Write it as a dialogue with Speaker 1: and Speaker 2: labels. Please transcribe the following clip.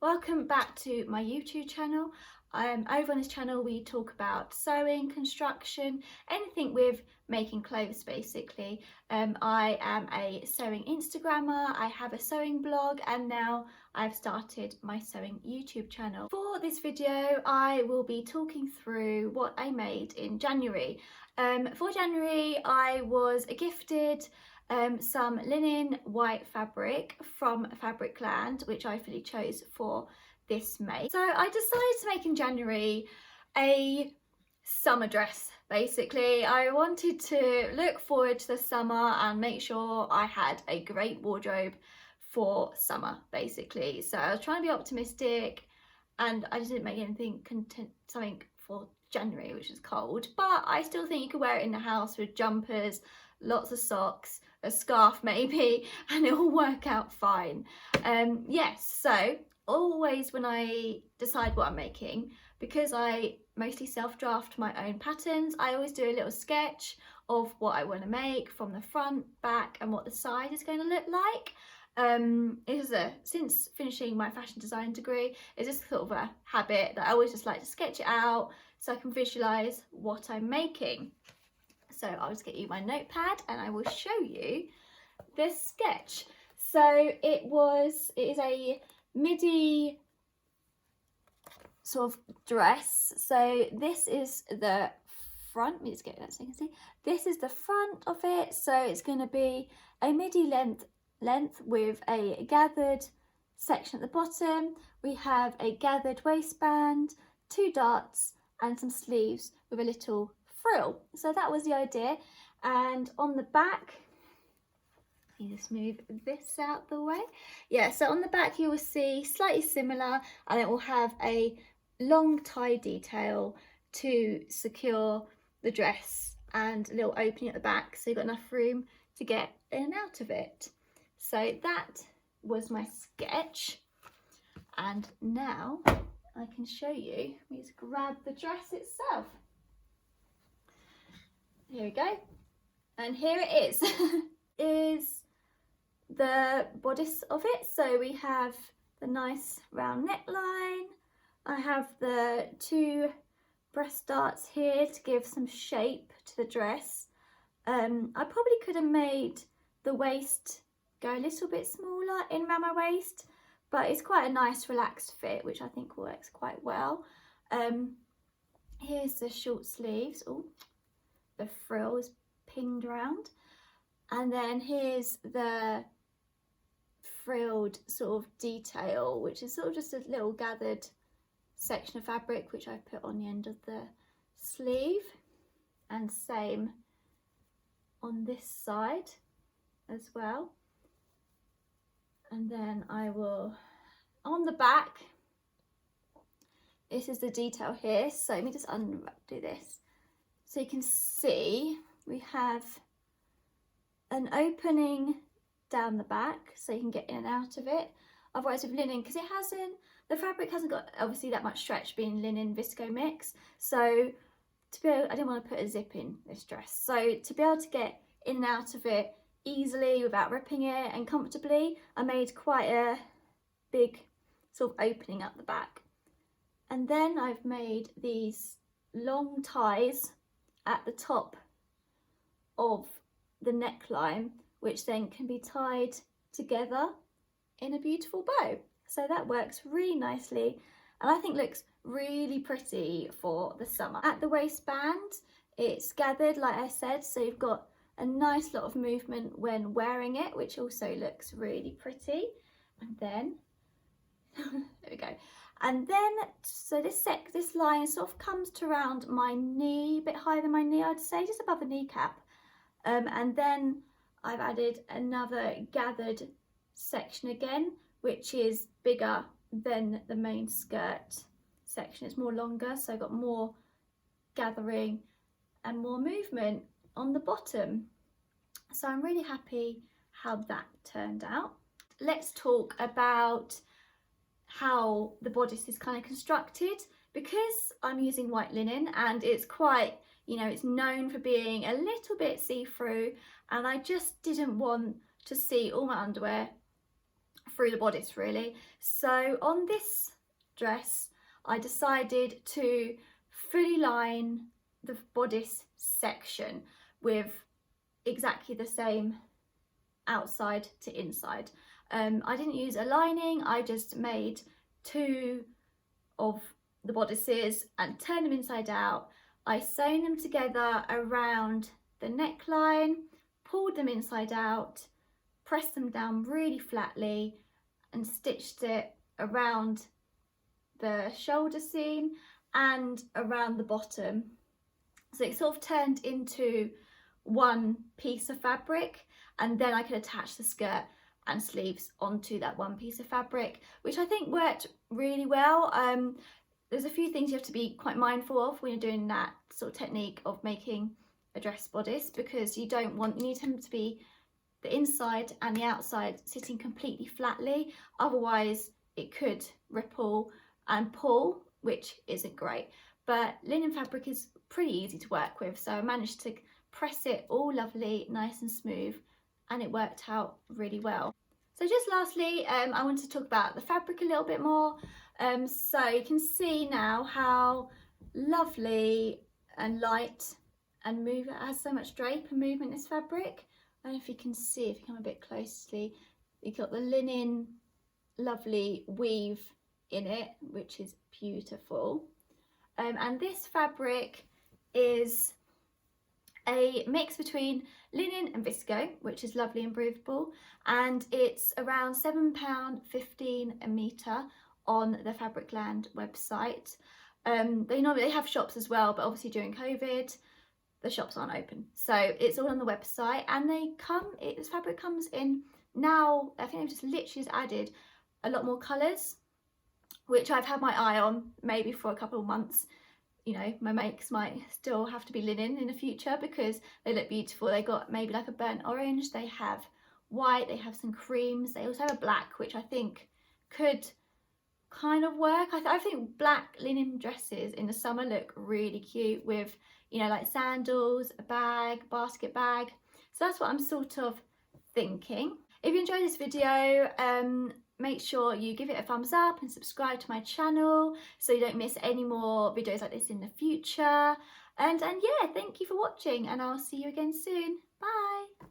Speaker 1: Welcome back to my YouTube channel. Over on this channel we talk about sewing, construction, anything with making clothes basically. I am a sewing Instagrammer, I have a sewing blog, and now I've started my sewing YouTube channel. For this video I will be talking through what I made in January. For January I was gifted some linen white fabric from Fabricland, which I fully chose for this May. So I decided to make in January a summer dress. Basically, I wanted to look forward to the summer and make sure I had a great wardrobe for summer, basically. So I was trying to be optimistic, and I didn't make something for January, which is cold, but I still think you could wear it in the house with jumpers, lots of socks, a scarf maybe, and it will work out fine. Yes, so always when I decide what I'm making, because I mostly self-draft my own patterns, I always do a little sketch of what I want to make from the front, back, and what the side is going to look like. Since finishing my fashion design degree, it's just sort of a habit that I always just like to sketch it out so I can visualize what I'm making. So I'll just get you my notepad and I will show you this sketch. So it is a midi sort of dress. So this is the front. Let me just get that so you can see. This is the front of it. So it's going to be a midi length with a gathered section at the bottom. We have a gathered waistband, 2 darts, and some sleeves with a little frill. So that was the idea. And on the back, you just move this out the way. Yeah, so on the back you will see slightly similar, and it will have a long tie detail to secure the dress and a little opening at the back, so you've got enough room to get in and out of it. So that was my sketch, and now I can show you. Let me just grab the dress itself. Here we go, and here it is. Is the bodice of it. So we have the nice round neckline. I have the 2 breast darts here to give some shape to the dress. I probably could have made the waist go a little bit smaller in around my waist, but it's quite a nice relaxed fit, which I think works quite well. Here's the short sleeves. Oh, the frill is pinned around, and then here's the frilled sort of detail, which is sort of just a little gathered section of fabric which I've put on the end of the sleeve, and same on this side as well. And then I will, on the back, this is the detail here, so let me just undo this. So you can see we have an opening down the back so you can get in and out of it. Otherwise with linen, because the fabric hasn't got obviously that much stretch, being linen visco mix, so I didn't want to put a zip in this dress, so to be able to get in and out of it easily without ripping it and comfortably, I made quite a big sort of opening up the back. And then I've made these long ties at the top of the neckline, which then can be tied together in a beautiful bow. So that works really nicely, and I think looks really pretty for the summer. At the waistband, it's gathered, like I said, so you've got a nice lot of movement when wearing it, which also looks really pretty. And then there we go. And then, so this line sort of comes to around my knee, a bit higher than my knee, I'd say, just above the kneecap. And then I've added another gathered section again, which is bigger than the main skirt section. It's more longer, so I've got more gathering and more movement on the bottom. So I'm really happy how that turned out. Let's talk about how the bodice is kind of constructed. Because I'm using white linen and it's quite, it's known for being a little bit see-through, and I just didn't want to see all my underwear through the bodice really. So on this dress I decided to fully line the bodice section with exactly the same outside to inside. I didn't use a lining, I just made 2 of the bodices and turned them inside out. I sewn them together around the neckline, pulled them inside out, pressed them down really flatly and stitched it around the shoulder seam and around the bottom. So it sort of turned into one piece of fabric, and then I could attach the skirt and sleeves onto that one piece of fabric, which I think worked really well. There's a few things you have to be quite mindful of when you're doing that sort of technique of making a dress bodice, because you need them to be the inside and the outside sitting completely flatly, otherwise it could ripple and pull, which isn't great. But linen fabric is pretty easy to work with, so I managed to press it all lovely, nice and smooth, and it worked out really well. So just lastly, I want to talk about the fabric a little bit more. So you can see now how lovely and light and move, it has so much drape and movement in this fabric. I don't know if you can see, if you come a bit closely, you've got the linen lovely weave in it, which is beautiful. And this fabric is a mix between linen and visco, which is lovely and breathable, and it's around £7.15 a metre on the Fabricland website. They have shops as well, but obviously during COVID the shops aren't open, so it's all on the website. And this fabric comes in now, I think they've just literally added a lot more colours, which I've had my eye on maybe for a couple of months. You know, my makes might still have to be linen in the future because they look beautiful. They got maybe like a burnt orange, they have white, they have some creams, they also have a black, which I think could kind of work. I think black linen dresses in the summer look really cute with, you know, like sandals, a bag, basket bag. So that's what I'm sort of thinking. If you enjoyed this video, make sure you give it a thumbs up and subscribe to my channel so you don't miss any more videos like this in the future. And yeah, thank you for watching, and I'll see you again soon. Bye.